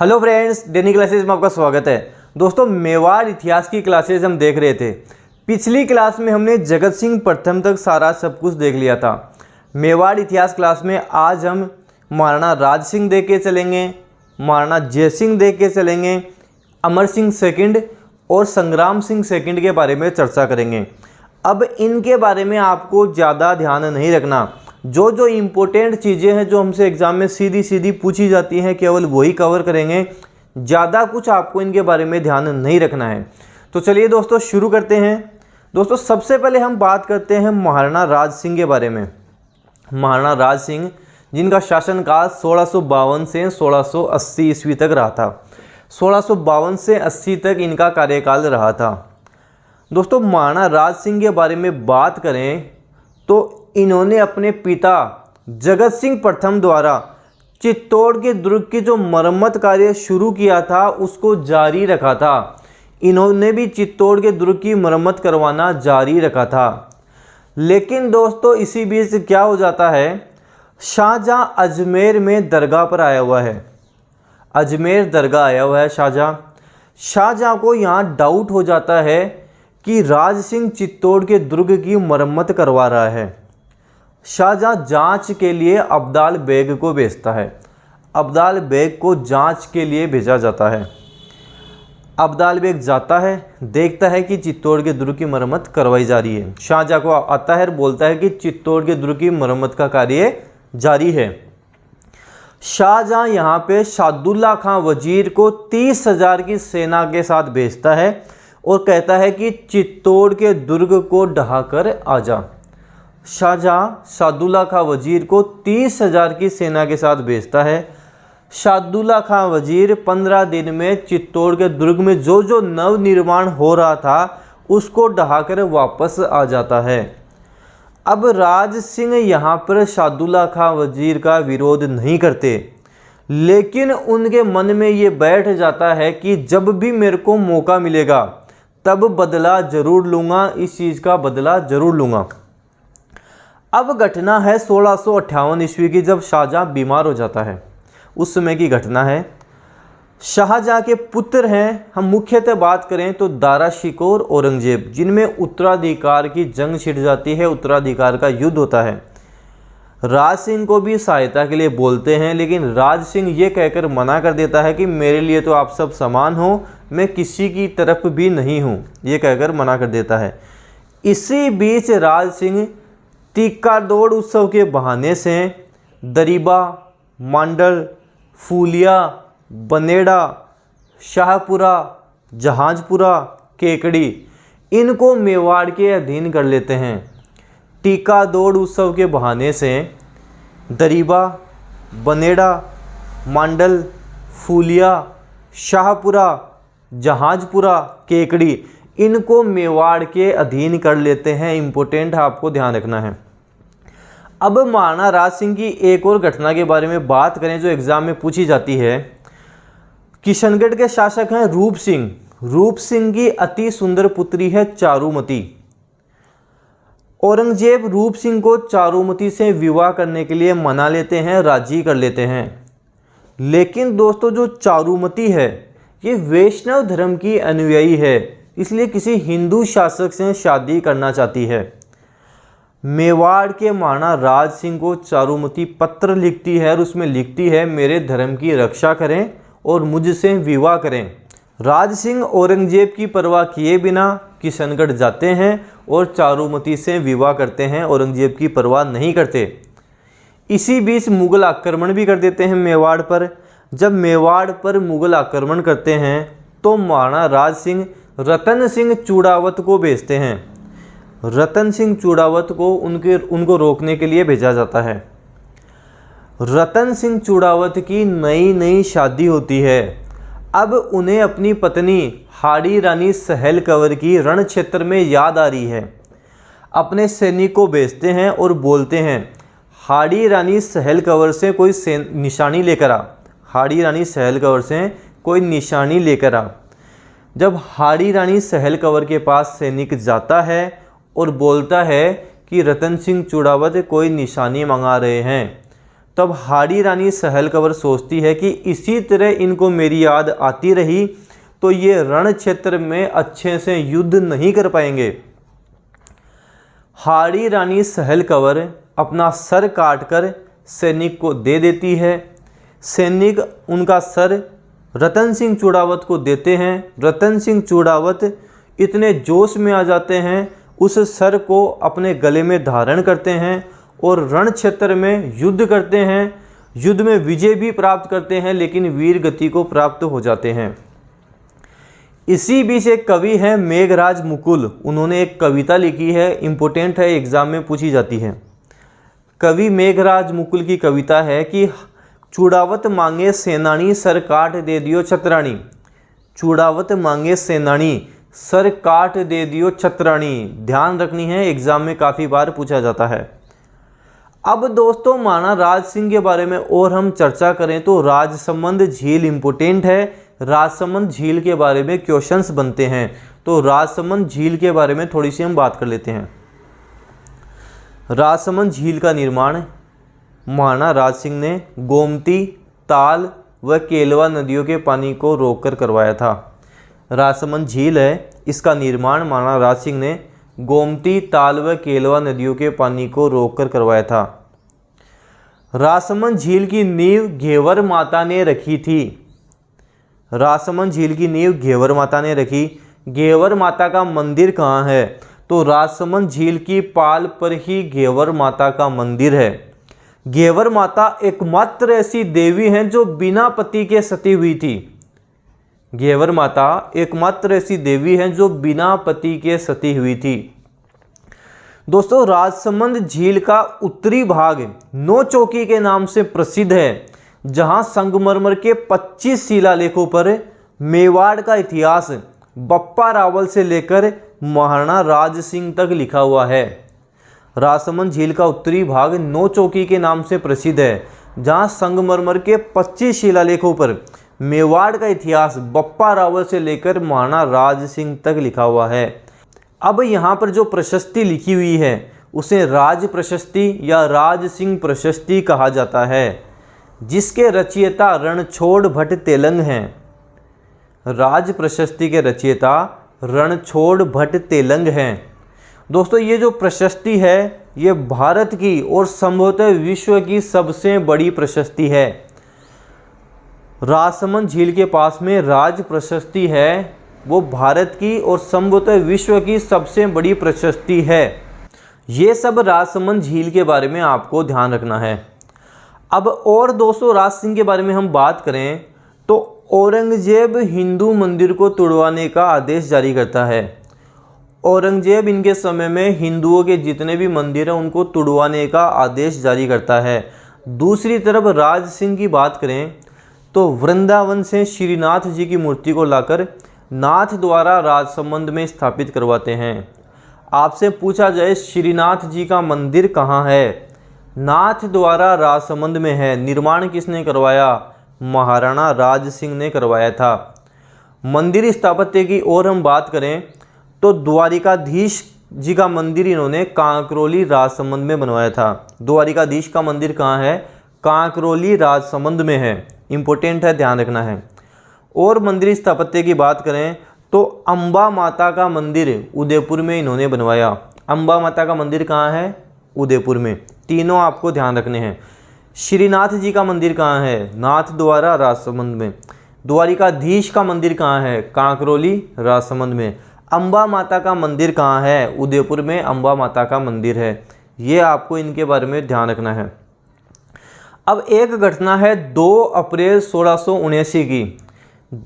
Hello friends, डेनी classes में आपका स्वागत है। दोस्तों, मेवाड़ इतिहास की क्लासेस हम देख रहे थे। पिछली क्लास में हमने जगत सिंह प्रथम तक सारा सब कुछ देख लिया था। मेवाड़ इतिहास क्लास में आज हम महाराणा राज सिंह देख के चलेंगे, महाराणा जय सिंह देख के चलेंगे, अमर सिंह सेकंड और संग्राम सिंह सेकंड के बारे में चर्चा करेंगे। अब इनके बारे में आपको ज़्यादा ध्यान नहीं रखना। जो इम्पोर्टेंट चीज़ें हैं जो हमसे एग्ज़ाम में सीधी पूछी जाती हैं, केवल वही कवर करेंगे। ज़्यादा कुछ आपको इनके बारे में ध्यान नहीं रखना है। तो चलिए दोस्तों शुरू करते हैं। दोस्तों, सबसे पहले हम बात करते हैं महाराणा राज सिंह के बारे में। महाराणा राज सिंह, जिनका शासनकाल 1652 से 1680 ईस्वी तक रहा था। 1652 से 80 तक इनका कार्यकाल रहा था। दोस्तों, महाराणा राज सिंह के बारे में बात करें तो इन्होंने अपने पिता जगत सिंह प्रथम द्वारा चित्तौड़ के दुर्ग की जो मरम्मत कार्य शुरू किया था उसको जारी रखा था। इन्होंने भी चित्तौड़ के दुर्ग की मरम्मत करवाना जारी रखा था। लेकिन दोस्तों, इसी बीच क्या हो जाता है, शाहजहां अजमेर में दरगाह पर आया हुआ है। अजमेर दरगाह आया हुआ है शाहजहां को यहाँ डाउट हो जाता है कि राज सिंह चित्तौड़ के दुर्ग की मरम्मत करवा रहा है। शाहजहां जांच के लिए अब्दाल बेग को भेजता है। अब्दाल बेग को जांच के लिए भेजा जाता है। अब्दाल बेग जाता है, देखता है कि चित्तौड़ के दुर्ग की मरम्मत करवाई जा रही है। शाहजहां को आता है, बोलता है कि चित्तौड़ के दुर्ग की मरम्मत का कार्य जारी है। शाहजहां यहाँ पे सादुल्ला खां वजीर को 30,000 की सेना के साथ भेजता है और कहता है कि चित्तौड़ के दुर्ग को ढहाकर आ जा। शाहजहां सादुल्ला खां वजीर को 30,000 की सेना के साथ भेजता है। सादुल्ला खां वजीर 15 दिन में चित्तौड़ के दुर्ग में जो नव निर्माण हो रहा था उसको ढहाकर वापस आ जाता है। अब राज सिंह यहाँ पर सादुल्ला खां वजीर का विरोध नहीं करते, लेकिन उनके मन में ये बैठ जाता है कि जब भी मेरे को मौका मिलेगा तब बदला जरूर लूँगा, इस चीज़ का बदला जरूर लूँगा। अब घटना है 1658 ईस्वी की, जब शाहजहां बीमार हो जाता है। उस समय की घटना है। शाहजहां के पुत्र हैं, हम मुख्यतः बात करें तो दारा शिकोह, औरंगजेब, जिनमें उत्तराधिकार की जंग छिड़ जाती है, उत्तराधिकार का युद्ध होता है। राज सिंह को भी सहायता के लिए बोलते हैं, लेकिन राज सिंह ये कहकर मना कर देता है कि मेरे लिए तो आप सब समान हो, मैं किसी की तरफ भी नहीं हूँ, ये कहकर मना कर देता है। इसी बीच राज सिंह टीका दौड़ उत्सव के बहाने से दरीबा, मांडल, फूलिया, बनेड़ा, शाहपुरा, जहाजपुरा, केकड़ी, इनको मेवाड़ के अधीन कर लेते हैं। टीका दौड़ उत्सव के बहाने से दरीबा, बनेड़ा, मांडल, फूलिया, शाहपुरा, जहाजपुरा, केकड़ी, इनको मेवाड़ के अधीन कर लेते हैं। इम्पोर्टेंट आपको ध्यान रखना है। अब महाराणा राज सिंह की एक और घटना के बारे में बात करें जो एग्जाम में पूछी जाती है। किशनगढ़ के शासक हैं रूप सिंह। रूप सिंह की अति सुंदर पुत्री है चारुमती। औरंगजेब रूप सिंह को चारुमती से विवाह करने के लिए मना लेते हैं, राजी कर लेते हैं। लेकिन दोस्तों, जो चारुमती है ये वैष्णव धर्म की अनुयायी है, इसलिए किसी हिंदू शासक से शादी करना चाहती है। मेवाड़ के महाराणा राज सिंह को चारुमती पत्र लिखती है और उसमें लिखती है मेरे धर्म की रक्षा करें और मुझसे विवाह करें। राज सिंह औरंगजेब की परवाह किए बिना किशनगढ़ जाते हैं और चारुमती से विवाह करते हैं, औरंगजेब की परवाह नहीं करते। इसी बीच मुगल आक्रमण भी कर देते हैं मेवाड़ पर। जब मेवाड़ पर मुगल आक्रमण करते हैं तो महाराणा राज सिंह रतन सिंह चूड़ावत को भेजते हैं। रतन सिंह चूड़ावत को उनको रोकने के लिए भेजा जाता है। रतन सिंह चूड़ावत की नई शादी होती है। अब उन्हें अपनी पत्नी हाड़ी रानी सहल कंवर की रण क्षेत्र में याद आ रही है। अपने सैनिक को भेजते हैं और बोलते हैं हाड़ी रानी सहल कंवर से कोई निशानी लेकर आ। हाड़ी रानी सहल कंवर से कोई निशानी लेकर आ। जब हाड़ी रानी सहल कंवर के पास सैनिक जाता है और बोलता है कि रतन सिंह चूड़ावत कोई निशानी मंगा रहे हैं, तब हाड़ी रानी सहल कंवर सोचती है कि इसी तरह इनको मेरी याद आती रही तो ये रण क्षेत्र में अच्छे से युद्ध नहीं कर पाएंगे। हाड़ी रानी सहल कंवर अपना सर काटकर सैनिक को दे देती है। सैनिक उनका सर रतन सिंह चूड़ावत को देते हैं। रतन सिंह चूड़ावत इतने जोश में आ जाते हैं, उस सर को अपने गले में धारण करते हैं और रण क्षेत्र में युद्ध करते हैं। युद्ध में विजय भी प्राप्त करते हैं, लेकिन वीर गति को प्राप्त हो जाते हैं। इसी बीच एक कवि हैं मेघराज मुकुल, उन्होंने एक कविता लिखी है, इम्पोर्टेंट है, एग्जाम में पूछी जाती है। कवि मेघराज मुकुल की कविता है कि चूड़ावत मांगे सेनानी सर काट दे दियो छतरानी। चूड़ावत मांगे सेनानी सर काट दे दियो छतरानी। ध्यान रखनी है, एग्जाम में काफ़ी बार पूछा जाता है। अब दोस्तों महाराणा राज सिंह के बारे में और हम चर्चा करें तो राजसमंद झील इम्पोर्टेंट है। राजसमंद झील के बारे में क्वेश्चंस बनते हैं, तो राजसमंद झील के बारे में थोड़ी सी हम बात कर लेते हैं। राजसमंद झील का निर्माण महाराणा राज सिंह ने गोमती, ताल व केलवा नदियों के पानी को रोककर करवाया था। राजसमंद झील है, इसका निर्माण महाराणा राज सिंह ने गोमती, ताल व केलवा नदियों के पानी को रोककर करवाया था। राजसमंद झील की नींव घेवर माता ने रखी थी। राजसमंद झील की नींव घेवर माता ने रखी। घेवर माता का मंदिर कहाँ है? तो राजसमंद झील की पाल पर ही घेवर माता का मंदिर है। घेवर माता एकमात्र ऐसी देवी हैं जो बिना पति के सती हुई थी। घेवर माता एकमात्र ऐसी देवी हैं जो बिना पति के सती हुई थी। दोस्तों राजसमंद झील का उत्तरी भाग नौ चौकी के नाम से प्रसिद्ध है, जहां संगमरमर के 25 शिलालेखों पर मेवाड़ का इतिहास बप्पा रावल से लेकर महाराणा राज सिंह तक लिखा हुआ है। राजसमंद झील का उत्तरी भाग नौ चौकी के नाम से प्रसिद्ध है, जहां संगमरमर के 25 शिलालेखों पर मेवाड़ का इतिहास बप्पा रावल से लेकर महाराणा राज सिंह तक लिखा हुआ है। अब यहाँ पर जो प्रशस्ति लिखी हुई है उसे राज प्रशस्ति या राज सिंह प्रशस्ति कहा जाता है, जिसके रचयिता रणछोड़ भट्ट तेलंग हैं। राज प्रशस्ति के रचयिता रणछोड़ भट्ट तेलंग हैं। दोस्तों ये जो प्रशस्ति है ये भारत की और संभवतः विश्व की सबसे बड़ी प्रशस्ति है। राजसमंद झील के पास में राज प्रशस्ति है, वो भारत की और संभवतः विश्व की सबसे बड़ी प्रशस्ति है। ये सब राजसमंद झील के बारे में आपको ध्यान रखना है। अब और दोस्तों राज सिंह के बारे में हम बात करें तो औरंगजेब हिंदू मंदिर को तुड़वाने का आदेश जारी करता है। औरंगजेब इनके समय में हिंदुओं के जितने भी मंदिर हैं उनको तुड़वाने का आदेश जारी करता है। दूसरी तरफ राज सिंह की बात करें तो वृंदावन से श्रीनाथ जी की मूर्ति को लाकर नाथ द्वारा राजसमंद में स्थापित करवाते हैं। आपसे पूछा जाए श्रीनाथ जी का मंदिर कहाँ है? नाथ द्वारा राजसमंद में है। निर्माण किसने करवाया? महाराणा राज सिंह ने करवाया था। मंदिर स्थापत्य की और हम बात करें तो द्वारिकाधीश जी का मंदिर इन्होंने कांकरोली राजसमंद में बनवाया था। द्वारिकाधीश का मंदिर कहाँ है? कांकरोली राजसमंद में है। इम्पोर्टेंट है, ध्यान रखना है। और मंदिर स्थापत्य की बात करें तो अम्बा माता का मंदिर उदयपुर में इन्होंने बनवाया। अम्बा माता का मंदिर कहाँ है? उदयपुर में। तीनों आपको ध्यान रखने हैं। श्रीनाथ जी का मंदिर कहाँ है? नाथ द्वारा राजसमंद में। द्वारिकाधीश का मंदिर कहाँ है? कांकरोली राजसमंद में। अम्बा माता का मंदिर कहाँ है? उदयपुर में अम्बा माता का मंदिर है। ये आपको इनके बारे में ध्यान रखना है। अब एक घटना है 2 अप्रैल 1679 की।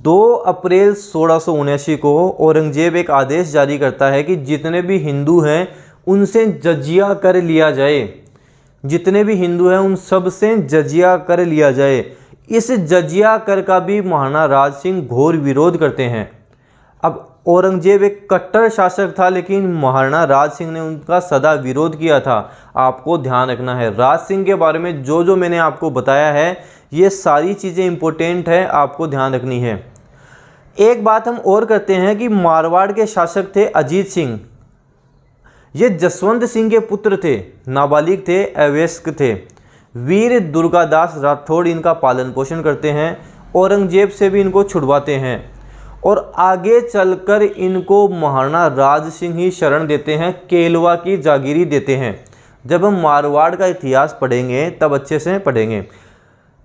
2 अप्रैल 1679 को औरंगजेब एक आदेश जारी करता है कि जितने भी हिंदू हैं उनसे जजिया कर लिया जाए। जितने भी हिंदू हैं उन सब से जजिया कर लिया जाए। इस जजिया कर का भी महाराणा राज सिंह घोर विरोध करते हैं। अब औरंगजेब एक कट्टर शासक था, लेकिन महाराणा राज सिंह ने उनका सदा विरोध किया था। आपको ध्यान रखना है। राज सिंह के बारे में जो जो मैंने आपको बताया है ये सारी चीज़ें इंपॉर्टेंट है, आपको ध्यान रखनी है। एक बात हम और करते हैं कि मारवाड़ के शासक थे अजीत सिंह। ये जसवंत सिंह के पुत्र थे, नाबालिग थे, अवयस्क थे। वीर दुर्गादास राठौड़ इनका पालन पोषण करते हैं, औरंगजेब से भी इनको छुड़वाते हैं और आगे चलकर इनको महाराणा राज सिंह ही शरण देते हैं, केलवा की जागीरी देते हैं। जब हम मारवाड़ का इतिहास पढ़ेंगे तब अच्छे से पढ़ेंगे।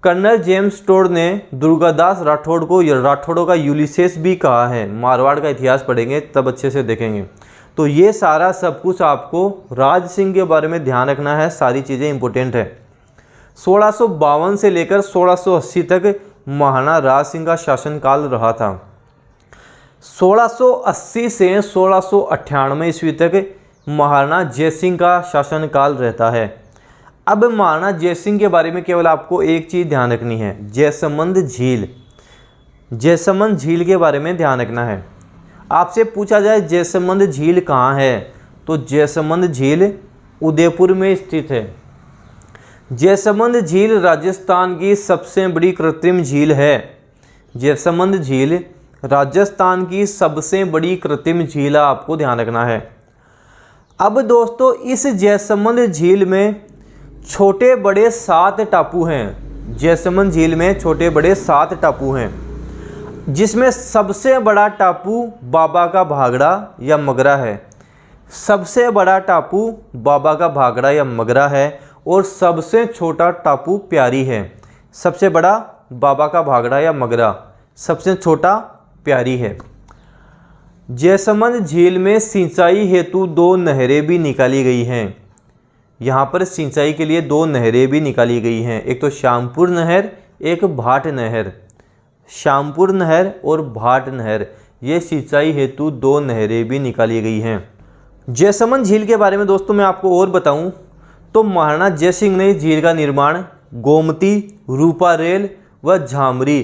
कर्नल जेम्स टोड ने दुर्गादास राठौड़ को राठौड़ों का यूलिसेस भी कहा है। मारवाड़ का इतिहास पढ़ेंगे तब अच्छे से देखेंगे। तो ये सारा सब कुछ आपको राज सिंह के बारे में ध्यान रखना है, सारी चीज़ें इंपॉर्टेंट है। 1652 से लेकर 1680 तक महाराणा राज सिंह का शासनकाल रहा था। 1680 से 1698 ईस्वी तक महाराणा जयसिंह का शासनकाल रहता है। अब महाराणा जयसिंह के बारे में केवल आपको एक चीज़ ध्यान रखनी है, जयसमंद झील। जयसमंद झील के बारे में ध्यान रखना है। आपसे पूछा जाए जयसमंद झील कहाँ है, तो जयसमंद झील उदयपुर में स्थित है। जयसमंद झील राजस्थान की सबसे बड़ी कृत्रिम झील है। जयसमंद झील राजस्थान की सबसे बड़ी कृत्रिम झील है, आपको ध्यान रखना है। अब दोस्तों इस जयसमंद झील में छोटे बड़े 7 टापू हैं। जयसमंद झील में छोटे बड़े 7 टापू हैं, जिसमें सबसे बड़ा टापू बाबा का भागड़ा या मगरा है। सबसे बड़ा टापू बाबा का भागड़ा या मगरा है और सबसे छोटा टापू प्यारी है। सबसे बड़ा बाबा का भागड़ा या मगरा, सबसे छोटा प्यारी है। जयसमंद झील में सिंचाई हेतु 2 नहरें भी निकाली गई हैं। यहाँ पर सिंचाई के लिए 2 नहरें भी निकाली गई हैं, एक तो श्यामपुर नहर, एक भाट नहर। श्यामपुर नहर और भाट नहर, ये सिंचाई हेतु 2 नहरें भी निकाली गई हैं। जयसमंद झील के बारे में दोस्तों मैं आपको और बताऊं तो महाराणा जयसिंह ने झील का निर्माण गोमती, रूपारेल व झामरी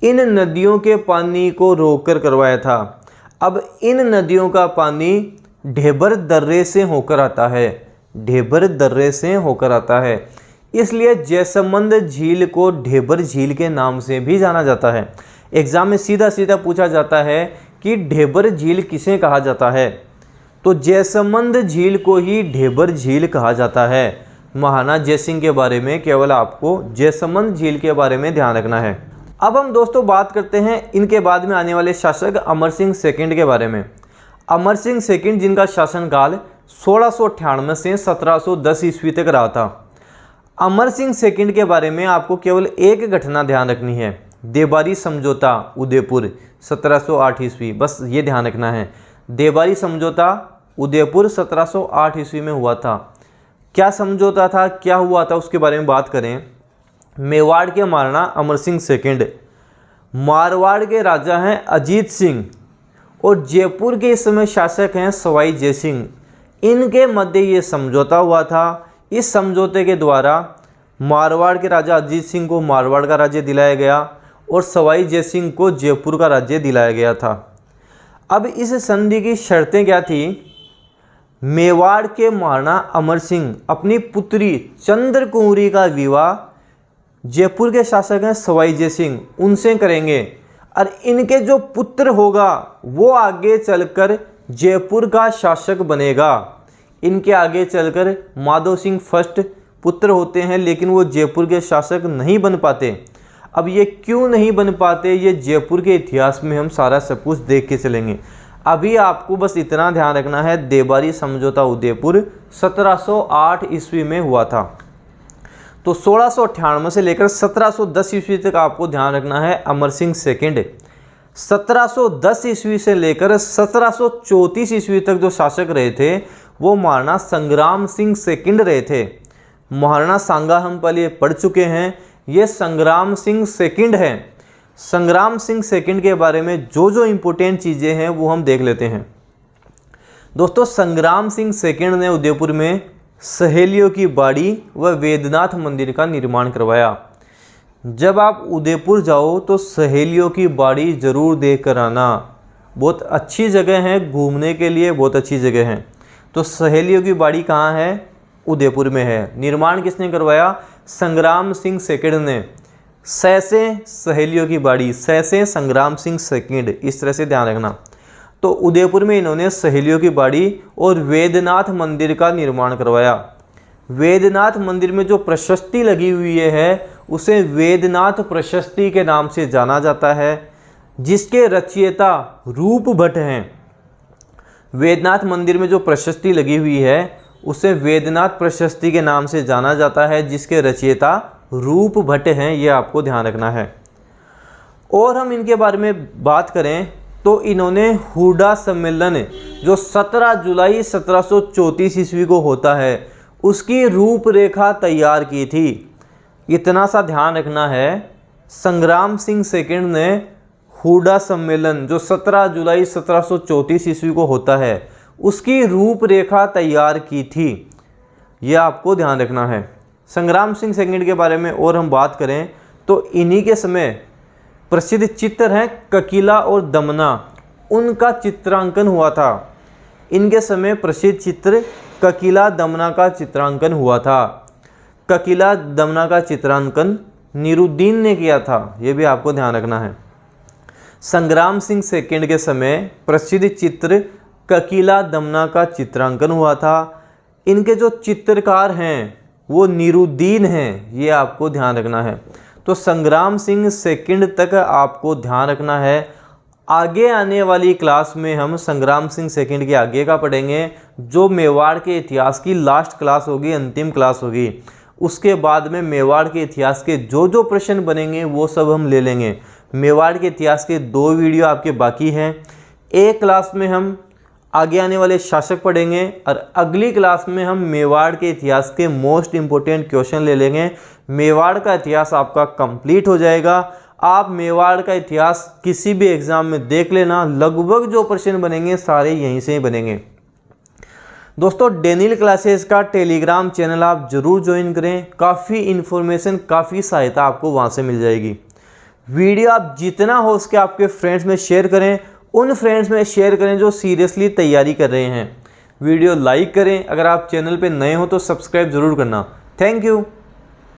इन नदियों के पानी को रोककर करवाया था। अब इन नदियों का पानी ढेबर दर्रे से होकर आता है। ढेबर दर्रे से होकर आता है, इसलिए जयसमंद झील को ढेबर झील के नाम से भी जाना जाता है। एग्जाम में सीधा सीधा पूछा जाता है कि ढेबर झील किसे कहा जाता है, तो जयसमंद झील को ही ढेबर झील कहा जाता है। महाराणा जयसिंह के बारे में केवल आपको जयसमंद झील के बारे में ध्यान रखना है। अब हम दोस्तों बात करते हैं इनके बाद में आने वाले शासक अमर सिंह सेकंड के बारे में। अमर सिंह सेकंड जिनका शासनकाल 1698 से 1710 ईस्वी तक रहा था। अमर सिंह सेकंड के बारे में आपको केवल एक घटना ध्यान रखनी है, देबारी समझौता उदयपुर 1708 ईस्वी, बस ये ध्यान रखना है। देबारी समझौता उदयपुर 1708 ईस्वी में हुआ था। क्या समझौता था, क्या हुआ था, उसके बारे में बात करें। मेवाड़ के महाराणा अमर सिंह सेकंड, मारवाड़ के राजा हैं अजीत सिंह और जयपुर के इस समय शासक हैं सवाई जयसिंह। इनके मध्य ये समझौता हुआ था। इस समझौते के द्वारा मारवाड़ के राजा अजीत सिंह को मारवाड़ का राज्य दिलाया गया और सवाई जयसिंह को जयपुर का राज्य दिलाया गया था। अब इस संधि की शर्तें क्या थी। मेवाड़ के महाराणा अमर सिंह अपनी पुत्री चंद्रकुंवरी का विवाह जयपुर के शासक हैं सवाई जयसिंह उनसे करेंगे और इनके जो पुत्र होगा वो आगे चलकर जयपुर का शासक बनेगा। इनके आगे चलकर माधव सिंह फर्स्ट पुत्र होते हैं, लेकिन वो जयपुर के शासक नहीं बन पाते। अब ये क्यों नहीं बन पाते, ये जयपुर के इतिहास में हम सारा सब कुछ देख के चलेंगे। अभी आपको बस इतना ध्यान रखना है, देबारी समझौता उदयपुर 1708 ईस्वी में हुआ था। तो 1698 से लेकर 1710 ईस्वी तक आपको ध्यान रखना है अमर सिंह सेकंड। 1710 ईस्वी से लेकर 1734 ईस्वी तक जो शासक रहे थे वो महाराणा संग्राम सिंह सेकंड रहे थे। महाराणा सांगा हम पहले पढ़ चुके हैं, ये संग्राम सिंह सेकंड है। संग्राम सिंह सेकंड के बारे में जो जो इम्पोर्टेंट चीज़ें हैं वो हम देख लेते हैं। दोस्तों संग्राम सिंह सेकंड ने उदयपुर में सहेलियों की बाड़ी व वेदनाथ मंदिर का निर्माण करवाया। जब आप उदयपुर जाओ तो सहेलियों की बाड़ी ज़रूर देख कर आना, बहुत अच्छी जगह है घूमने के लिए, बहुत अच्छी जगह है। तो सहेलियों की बाड़ी कहाँ है, उदयपुर में है। निर्माण किसने करवाया, संग्राम सिंह सेकंड ने। सैसे सहेलियों की बाड़ी, सैसे संग्राम सिंह सेकंड, इस तरह से ध्यान रखना। तो उदयपुर में इन्होंने सहेलियों की बाड़ी और वेदनाथ मंदिर का निर्माण करवाया। वेदनाथ मंदिर में जो प्रशस्ति लगी हुई है उसे वेदनाथ प्रशस्ति के नाम से जाना जाता है, जिसके रचयिता रूप भट्ट हैं। वेदनाथ मंदिर में जो प्रशस्ति लगी हुई है उसे वेदनाथ प्रशस्ति के नाम से जाना जाता है, जिसके रचयिता रूप भट्ट हैं। ये आपको ध्यान रखना है। और हम इनके बारे में बात करें तो इन्होंने हुडा सम्मेलन जो 17 जुलाई 1734 ईस्वी को होता है उसकी रूपरेखा तैयार की थी। इतना सा ध्यान रखना है, संग्राम सिंह सेकंड ने हुडा सम्मेलन जो 17 जुलाई 1734 ईस्वी को होता है उसकी रूपरेखा तैयार की थी। यह आपको ध्यान रखना है। संग्राम सिंह सेकंड के बारे में और हम बात करें तो इन्हीं के समय प्रसिद्ध चित्र हैं ककीला और दमना, उनका चित्रांकन हुआ था। इनके समय प्रसिद्ध चित्र ककीला दमना का चित्रांकन हुआ था। ककीला दमना का चित्रांकन नीरुद्दीन ने किया था, ये भी आपको ध्यान रखना है। संग्राम सिंह सेकंड के समय प्रसिद्ध चित्र ककीला दमना का चित्रांकन हुआ था। इनके जो चित्रकार हैं वो नीरुद्दीन हैं, ये आपको ध्यान रखना है। तो संग्राम सिंह सेकंड तक आपको ध्यान रखना है। आगे आने वाली क्लास में हम संग्राम सिंह सेकंड के आगे का पढ़ेंगे, जो मेवाड़ के इतिहास की लास्ट क्लास होगी, अंतिम क्लास होगी। उसके बाद में मेवाड़ के इतिहास के जो जो प्रश्न बनेंगे वो सब हम ले लेंगे। मेवाड़ के इतिहास के 2 वीडियो आपके बाकी हैं। एक क्लास में हम आगे आने वाले शासक पढ़ेंगे और अगली क्लास में हम मेवाड़ के इतिहास के मोस्ट इम्पोर्टेंट क्वेश्चन ले लेंगे। मेवाड़ का इतिहास आपका कंप्लीट हो जाएगा। आप मेवाड़ का इतिहास किसी भी एग्ज़ाम में देख लेना, लगभग जो प्रश्न बनेंगे सारे यहीं से ही बनेंगे। दोस्तों, डेनियल क्लासेस का टेलीग्राम चैनल आप ज़रूर ज्वाइन करें। काफ़ी इन्फॉर्मेशन, काफ़ी सहायता आपको वहाँ से मिल जाएगी। वीडियो आप जितना हो उसके आपके फ्रेंड्स में शेयर करें, उन फ्रेंड्स में शेयर करें जो सीरियसली तैयारी कर रहे हैं। वीडियो लाइक करें, अगर आप चैनल पे नए हो तो सब्सक्राइब ज़रूर करना। Thank you.